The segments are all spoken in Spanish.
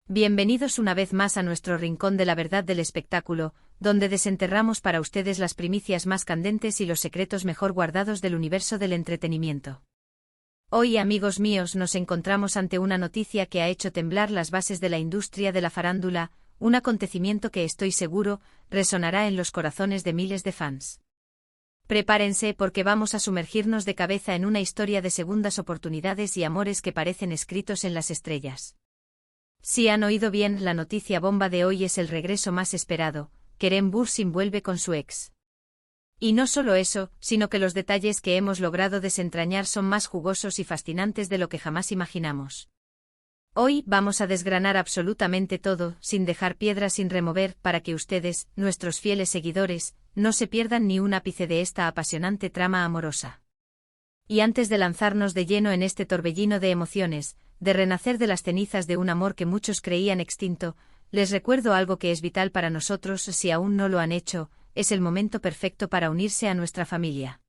Bienvenidos una vez más a nuestro rincón de la verdad del espectáculo, donde desenterramos para ustedes las primicias más candentes y los secretos mejor guardados del universo del entretenimiento. Hoy, amigos míos, nos encontramos ante una noticia que ha hecho temblar las bases de la industria de la farándula, un acontecimiento que estoy seguro resonará en los corazones de miles de fans. Prepárense porque vamos a sumergirnos de cabeza en una historia de segundas oportunidades y amores que parecen escritos en las estrellas. Si han oído bien, la noticia bomba de hoy es el regreso más esperado. Kerem Bürsin vuelve con su ex. Y no solo eso, sino que los detalles que hemos logrado desentrañar son más jugosos y fascinantes de lo que jamás imaginamos. Hoy vamos a desgranar absolutamente todo, sin dejar piedra sin remover, para que ustedes, nuestros fieles seguidores, no se pierdan ni un ápice de esta apasionante trama amorosa. Y antes de lanzarnos de lleno en este torbellino de emociones, de renacer de las cenizas de un amor que muchos creían extinto, les recuerdo algo que es vital para nosotros. Si aún no lo han hecho, es el momento perfecto para unirse a nuestra familia.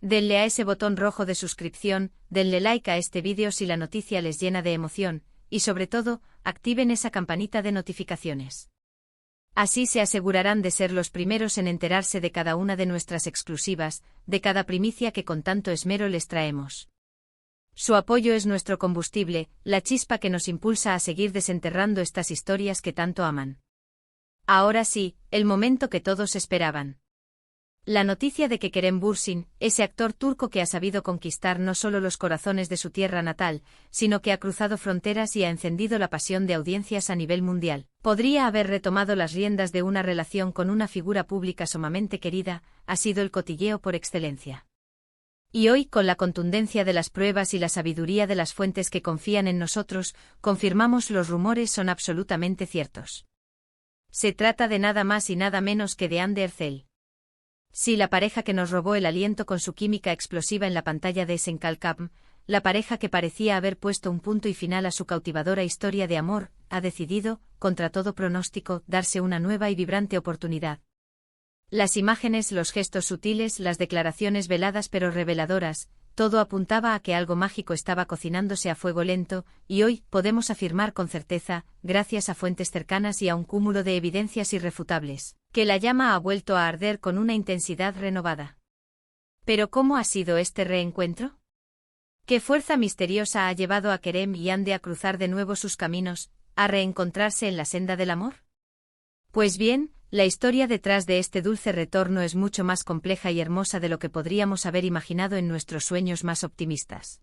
Denle a ese botón rojo de suscripción, denle like a este vídeo si la noticia les llena de emoción, y sobre todo, activen esa campanita de notificaciones. Así se asegurarán de ser los primeros en enterarse de cada una de nuestras exclusivas, de cada primicia que con tanto esmero les traemos. Su apoyo es nuestro combustible, la chispa que nos impulsa a seguir desenterrando estas historias que tanto aman. Ahora sí, el momento que todos esperaban. La noticia de que Kerem Bürsin, ese actor turco que ha sabido conquistar no solo los corazones de su tierra natal, sino que ha cruzado fronteras y ha encendido la pasión de audiencias a nivel mundial, podría haber retomado las riendas de una relación con una figura pública sumamente querida, ha sido el cotilleo por excelencia. Y hoy, con la contundencia de las pruebas y la sabiduría de las fuentes que confían en nosotros, confirmamos los rumores son absolutamente ciertos. Se trata de nada más y nada menos que de Hande Erçel. Sí, la pareja que nos robó el aliento con su química explosiva en la pantalla de Senkalkam, la pareja que parecía haber puesto un punto y final a su cautivadora historia de amor, ha decidido, contra todo pronóstico, darse una nueva y vibrante oportunidad. Las imágenes, los gestos sutiles, las declaraciones veladas pero reveladoras, todo apuntaba a que algo mágico estaba cocinándose a fuego lento, y hoy podemos afirmar con certeza, gracias a fuentes cercanas y a un cúmulo de evidencias irrefutables, que la llama ha vuelto a arder con una intensidad renovada. ¿Pero cómo ha sido este reencuentro? ¿Qué fuerza misteriosa ha llevado a Kerem y Hande a cruzar de nuevo sus caminos, a reencontrarse en la senda del amor? Pues bien, la historia detrás de este dulce retorno es mucho más compleja y hermosa de lo que podríamos haber imaginado en nuestros sueños más optimistas.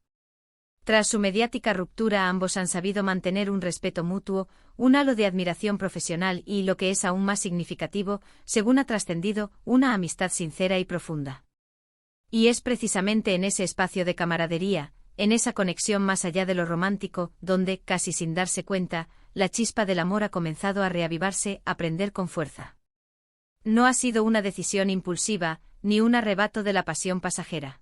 Tras su mediática ruptura, ambos han sabido mantener un respeto mutuo, un halo de admiración profesional y, lo que es aún más significativo, según ha trascendido, una amistad sincera y profunda. Y es precisamente en ese espacio de camaradería, en esa conexión más allá de lo romántico, donde, casi sin darse cuenta, la chispa del amor ha comenzado a reavivarse, a prender con fuerza. No ha sido una decisión impulsiva, ni un arrebato de la pasión pasajera.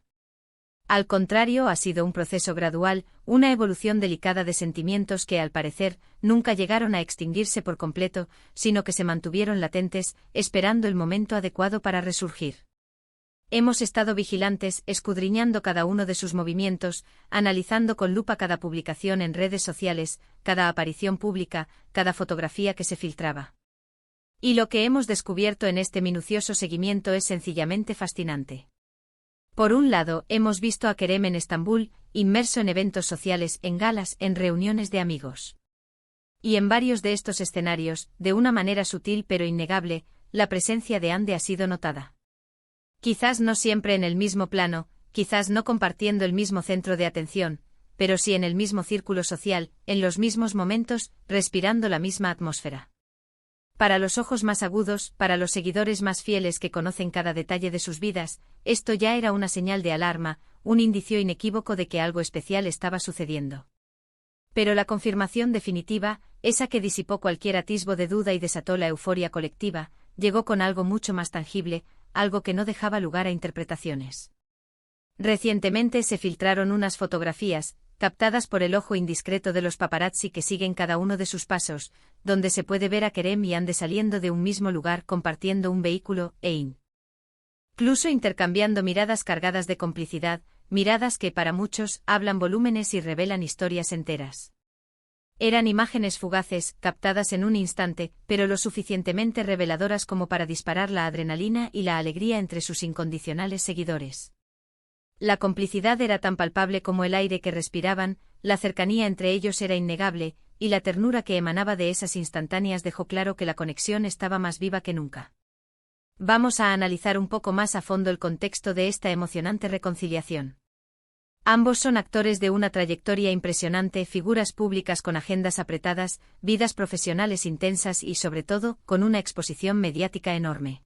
Al contrario, ha sido un proceso gradual, una evolución delicada de sentimientos que, al parecer, nunca llegaron a extinguirse por completo, sino que se mantuvieron latentes, esperando el momento adecuado para resurgir. Hemos estado vigilantes, escudriñando cada uno de sus movimientos, analizando con lupa cada publicación en redes sociales, cada aparición pública, cada fotografía que se filtraba. Y lo que hemos descubierto en este minucioso seguimiento es sencillamente fascinante. Por un lado, hemos visto a Kerem en Estambul, inmerso en eventos sociales, en galas, en reuniones de amigos. Y en varios de estos escenarios, de una manera sutil pero innegable, la presencia de Hande ha sido notada. Quizás no siempre en el mismo plano, quizás no compartiendo el mismo centro de atención, pero sí en el mismo círculo social, en los mismos momentos, respirando la misma atmósfera. Para los ojos más agudos, para los seguidores más fieles que conocen cada detalle de sus vidas, esto ya era una señal de alarma, un indicio inequívoco de que algo especial estaba sucediendo. Pero la confirmación definitiva, esa que disipó cualquier atisbo de duda y desató la euforia colectiva, llegó con algo mucho más tangible, algo que no dejaba lugar a interpretaciones. Recientemente se filtraron unas fotografías, captadas por el ojo indiscreto de los paparazzi que siguen cada uno de sus pasos, donde se puede ver a Kerem y Hande saliendo de un mismo lugar compartiendo un vehículo, incluso intercambiando miradas cargadas de complicidad, miradas que para muchos hablan volúmenes y revelan historias enteras. Eran imágenes fugaces, captadas en un instante, pero lo suficientemente reveladoras como para disparar la adrenalina y la alegría entre sus incondicionales seguidores. La complicidad era tan palpable como el aire que respiraban, la cercanía entre ellos era innegable, y la ternura que emanaba de esas instantáneas dejó claro que la conexión estaba más viva que nunca. Vamos a analizar un poco más a fondo el contexto de esta emocionante reconciliación. Ambos son actores de una trayectoria impresionante, figuras públicas con agendas apretadas, vidas profesionales intensas y, sobre todo, con una exposición mediática enorme.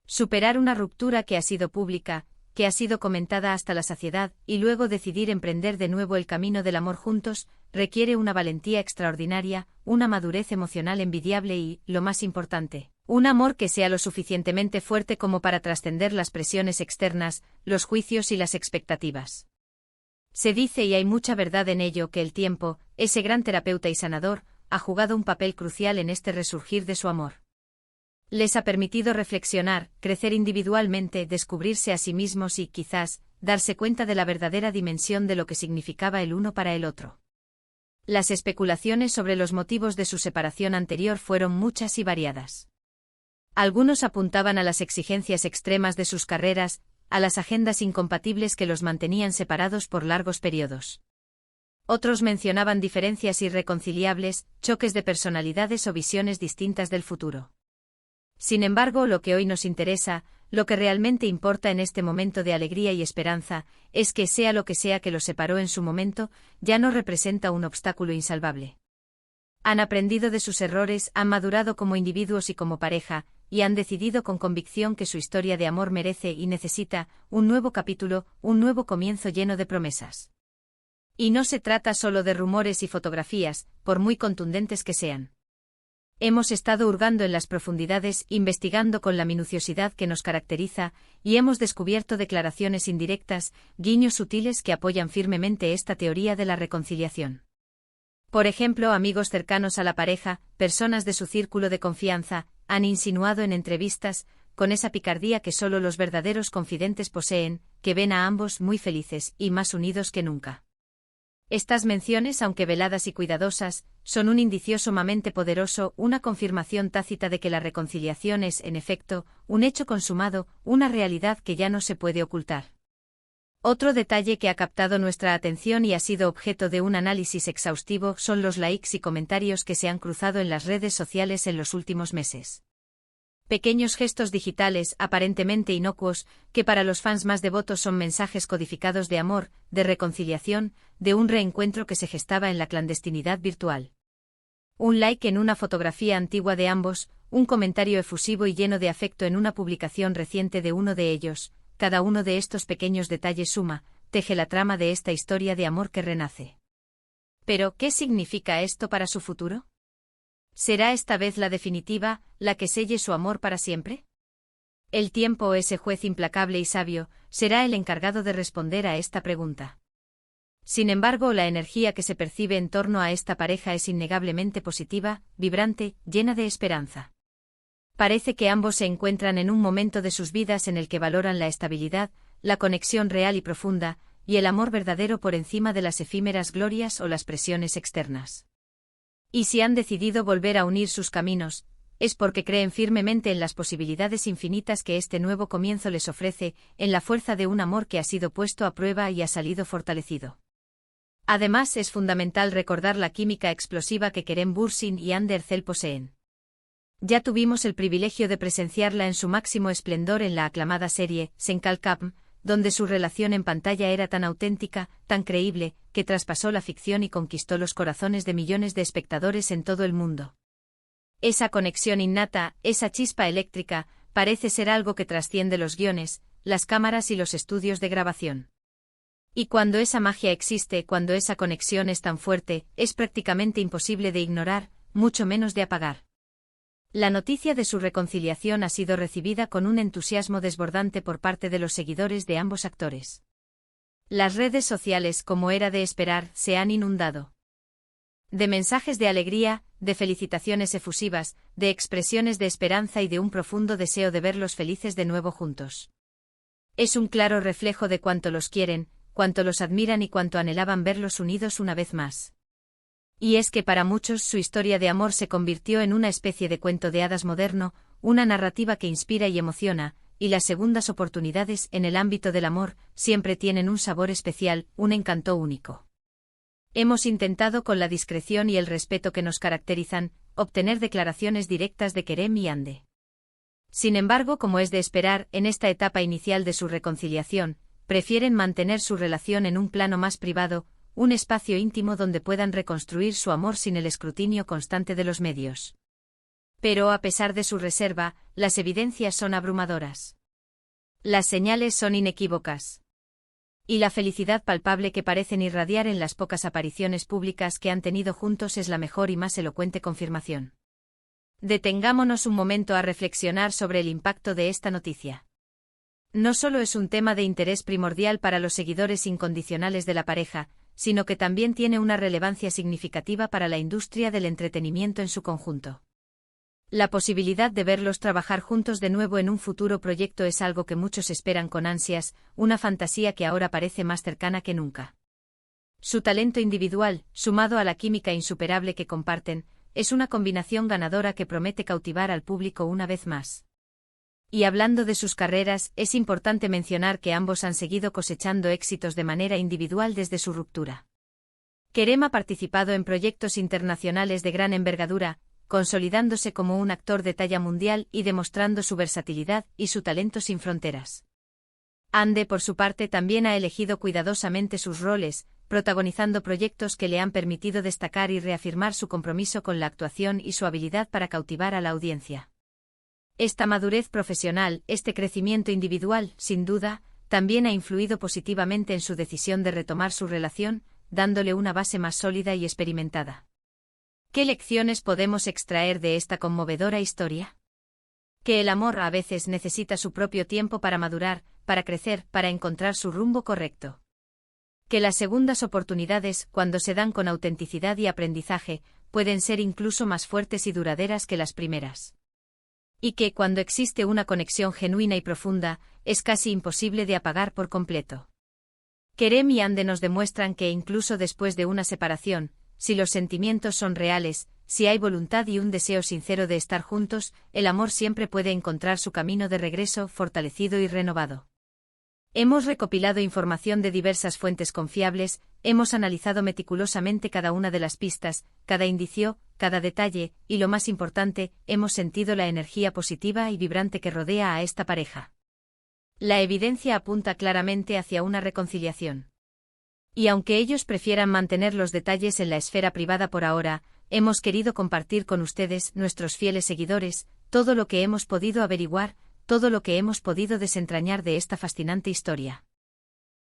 Superar una ruptura que ha sido pública, que ha sido comentada hasta la saciedad, y luego decidir emprender de nuevo el camino del amor juntos, requiere una valentía extraordinaria, una madurez emocional envidiable y, lo más importante, un amor que sea lo suficientemente fuerte como para trascender las presiones externas, los juicios y las expectativas. Se dice, y hay mucha verdad en ello, que el tiempo, ese gran terapeuta y sanador, ha jugado un papel crucial en este resurgir de su amor. Les ha permitido reflexionar, crecer individualmente, descubrirse a sí mismos y, quizás, darse cuenta de la verdadera dimensión de lo que significaba el uno para el otro. Las especulaciones sobre los motivos de su separación anterior fueron muchas y variadas. Algunos apuntaban a las exigencias extremas de sus carreras, a las agendas incompatibles que los mantenían separados por largos periodos. Otros mencionaban diferencias irreconciliables, choques de personalidades o visiones distintas del futuro. Sin embargo, lo que hoy nos interesa, lo que realmente importa en este momento de alegría y esperanza, es que sea lo que sea que los separó en su momento, ya no representa un obstáculo insalvable. Han aprendido de sus errores, han madurado como individuos y como pareja, y han decidido con convicción que su historia de amor merece y necesita un nuevo capítulo, un nuevo comienzo lleno de promesas. Y no se trata solo de rumores y fotografías, por muy contundentes que sean. Hemos estado hurgando en las profundidades, investigando con la minuciosidad que nos caracteriza, y hemos descubierto declaraciones indirectas, guiños sutiles que apoyan firmemente esta teoría de la reconciliación. Por ejemplo, amigos cercanos a la pareja, personas de su círculo de confianza, han insinuado en entrevistas, con esa picardía que solo los verdaderos confidentes poseen, que ven a ambos muy felices y más unidos que nunca. Estas menciones, aunque veladas y cuidadosas, son un indicio sumamente poderoso, una confirmación tácita de que la reconciliación es, en efecto, un hecho consumado, una realidad que ya no se puede ocultar. Otro detalle que ha captado nuestra atención y ha sido objeto de un análisis exhaustivo son los likes y comentarios que se han cruzado en las redes sociales en los últimos meses. Pequeños gestos digitales, aparentemente inocuos, que para los fans más devotos son mensajes codificados de amor, de reconciliación, de un reencuentro que se gestaba en la clandestinidad virtual. Un like en una fotografía antigua de ambos, un comentario efusivo y lleno de afecto en una publicación reciente de uno de ellos. Cada uno de estos pequeños detalles suma, teje la trama de esta historia de amor que renace. Pero, ¿qué significa esto para su futuro? ¿Será esta vez la definitiva, la que selle su amor para siempre? El tiempo, ese juez implacable y sabio, será el encargado de responder a esta pregunta. Sin embargo, la energía que se percibe en torno a esta pareja es innegablemente positiva, vibrante, llena de esperanza. Parece que ambos se encuentran en un momento de sus vidas en el que valoran la estabilidad, la conexión real y profunda, y el amor verdadero por encima de las efímeras glorias o las presiones externas. Y si han decidido volver a unir sus caminos, es porque creen firmemente en las posibilidades infinitas que este nuevo comienzo les ofrece, en la fuerza de un amor que ha sido puesto a prueba y ha salido fortalecido. Además, es fundamental recordar la química explosiva que Kerem Bürsin y Hande Erçel poseen. Ya tuvimos el privilegio de presenciarla en su máximo esplendor en la aclamada serie Senkalkam, donde su relación en pantalla era tan auténtica, tan creíble, que traspasó la ficción y conquistó los corazones de millones de espectadores en todo el mundo. Esa conexión innata, esa chispa eléctrica, parece ser algo que trasciende los guiones, las cámaras y los estudios de grabación. Y cuando esa magia existe, cuando esa conexión es tan fuerte, es prácticamente imposible de ignorar, mucho menos de apagar. La noticia de su reconciliación ha sido recibida con un entusiasmo desbordante por parte de los seguidores de ambos actores. Las redes sociales, como era de esperar, se han inundado de mensajes de alegría, de felicitaciones efusivas, de expresiones de esperanza y de un profundo deseo de verlos felices de nuevo juntos. Es un claro reflejo de cuánto los quieren, cuánto los admiran y cuánto anhelaban verlos unidos una vez más. Y es que para muchos su historia de amor se convirtió en una especie de cuento de hadas moderno, una narrativa que inspira y emociona, y las segundas oportunidades en el ámbito del amor siempre tienen un sabor especial, un encanto único. Hemos intentado, con la discreción y el respeto que nos caracterizan, obtener declaraciones directas de Kerem y Hande. Sin embargo, como es de esperar, en esta etapa inicial de su reconciliación, prefieren mantener su relación en un plano más privado, un espacio íntimo donde puedan reconstruir su amor sin el escrutinio constante de los medios. Pero a pesar de su reserva, las evidencias son abrumadoras. Las señales son inequívocas. Y la felicidad palpable que parecen irradiar en las pocas apariciones públicas que han tenido juntos es la mejor y más elocuente confirmación. Detengámonos un momento a reflexionar sobre el impacto de esta noticia. No solo es un tema de interés primordial para los seguidores incondicionales de la pareja, sino que también tiene una relevancia significativa para la industria del entretenimiento en su conjunto. La posibilidad de verlos trabajar juntos de nuevo en un futuro proyecto es algo que muchos esperan con ansias, una fantasía que ahora parece más cercana que nunca. Su talento individual, sumado a la química insuperable que comparten, es una combinación ganadora que promete cautivar al público una vez más. Y hablando de sus carreras, es importante mencionar que ambos han seguido cosechando éxitos de manera individual desde su ruptura. Kerem ha participado en proyectos internacionales de gran envergadura, consolidándose como un actor de talla mundial y demostrando su versatilidad y su talento sin fronteras. Hande, por su parte, también ha elegido cuidadosamente sus roles, protagonizando proyectos que le han permitido destacar y reafirmar su compromiso con la actuación y su habilidad para cautivar a la audiencia. Esta madurez profesional, este crecimiento individual, sin duda, también ha influido positivamente en su decisión de retomar su relación, dándole una base más sólida y experimentada. ¿Qué lecciones podemos extraer de esta conmovedora historia? Que el amor a veces necesita su propio tiempo para madurar, para crecer, para encontrar su rumbo correcto. Que las segundas oportunidades, cuando se dan con autenticidad y aprendizaje, pueden ser incluso más fuertes y duraderas que las primeras. Y que, cuando existe una conexión genuina y profunda, es casi imposible de apagar por completo. Kerem y Hande nos demuestran que incluso después de una separación, si los sentimientos son reales, si hay voluntad y un deseo sincero de estar juntos, el amor siempre puede encontrar su camino de regreso fortalecido y renovado. Hemos recopilado información de diversas fuentes confiables, hemos analizado meticulosamente cada una de las pistas, cada indicio, cada detalle, y lo más importante, hemos sentido la energía positiva y vibrante que rodea a esta pareja. La evidencia apunta claramente hacia una reconciliación. Y aunque ellos prefieran mantener los detalles en la esfera privada por ahora, hemos querido compartir con ustedes, nuestros fieles seguidores, todo lo que hemos podido averiguar, todo lo que hemos podido desentrañar de esta fascinante historia.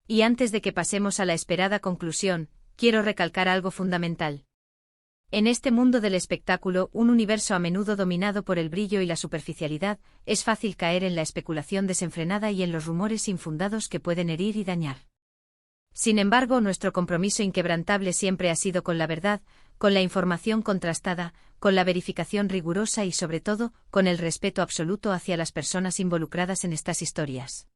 Y antes de que pasemos a la esperada conclusión, quiero recalcar algo fundamental. En este mundo del espectáculo, un universo a menudo dominado por el brillo y la superficialidad, es fácil caer en la especulación desenfrenada y en los rumores infundados que pueden herir y dañar. Sin embargo, nuestro compromiso inquebrantable siempre ha sido con la verdad, con la información contrastada, con la verificación rigurosa y sobre todo, con el respeto absoluto hacia las personas involucradas en estas historias.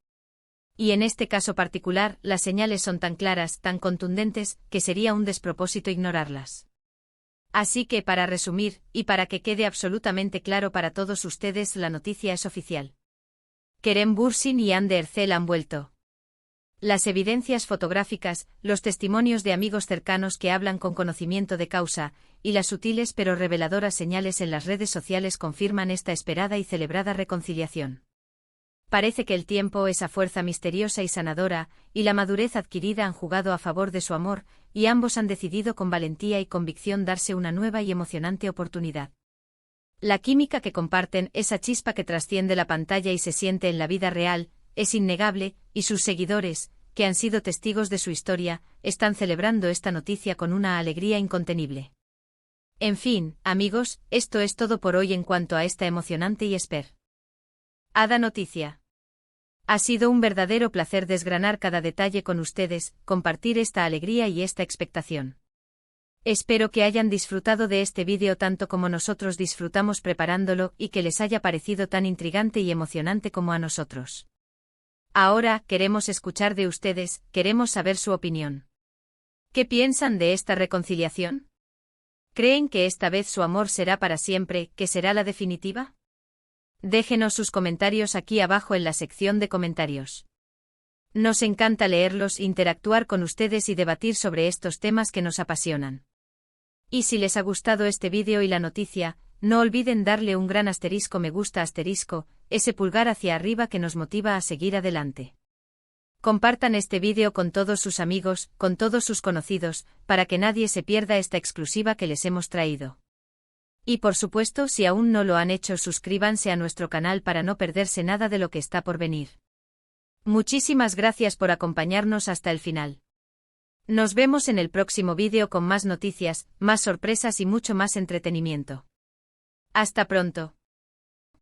Y en este caso particular, las señales son tan claras, tan contundentes, que sería un despropósito ignorarlas. Así que, para resumir, y para que quede absolutamente claro para todos ustedes, la noticia es oficial. Kerem Bürsin y Hande Erçel han vuelto. Las evidencias fotográficas, los testimonios de amigos cercanos que hablan con conocimiento de causa, y las sutiles pero reveladoras señales en las redes sociales confirman esta esperada y celebrada reconciliación. Parece que el tiempo, esa fuerza misteriosa y sanadora, y la madurez adquirida han jugado a favor de su amor, y ambos han decidido con valentía y convicción darse una nueva y emocionante oportunidad. La química que comparten, esa chispa que trasciende la pantalla y se siente en la vida real, es innegable, y sus seguidores, que han sido testigos de su historia, están celebrando esta noticia con una alegría incontenible. En fin, amigos, esto es todo por hoy en cuanto a esta emocionante y esperada noticia. Ha sido un verdadero placer desgranar cada detalle con ustedes, compartir esta alegría y esta expectación. Espero que hayan disfrutado de este vídeo tanto como nosotros disfrutamos preparándolo y que les haya parecido tan intrigante y emocionante como a nosotros. Ahora, queremos escuchar de ustedes, queremos saber su opinión. ¿Qué piensan de esta reconciliación? ¿Creen que esta vez su amor será para siempre, que será la definitiva? Déjenos sus comentarios aquí abajo en la sección de comentarios. Nos encanta leerlos, interactuar con ustedes y debatir sobre estos temas que nos apasionan. Y si les ha gustado este vídeo y la noticia, no olviden darle un gran asterisco me gusta asterisco, ese pulgar hacia arriba que nos motiva a seguir adelante. Compartan este vídeo con todos sus amigos, con todos sus conocidos, para que nadie se pierda esta exclusiva que les hemos traído. Y por supuesto, si aún no lo han hecho, suscríbanse a nuestro canal para no perderse nada de lo que está por venir. Muchísimas gracias por acompañarnos hasta el final. Nos vemos en el próximo vídeo con más noticias, más sorpresas y mucho más entretenimiento. Hasta pronto.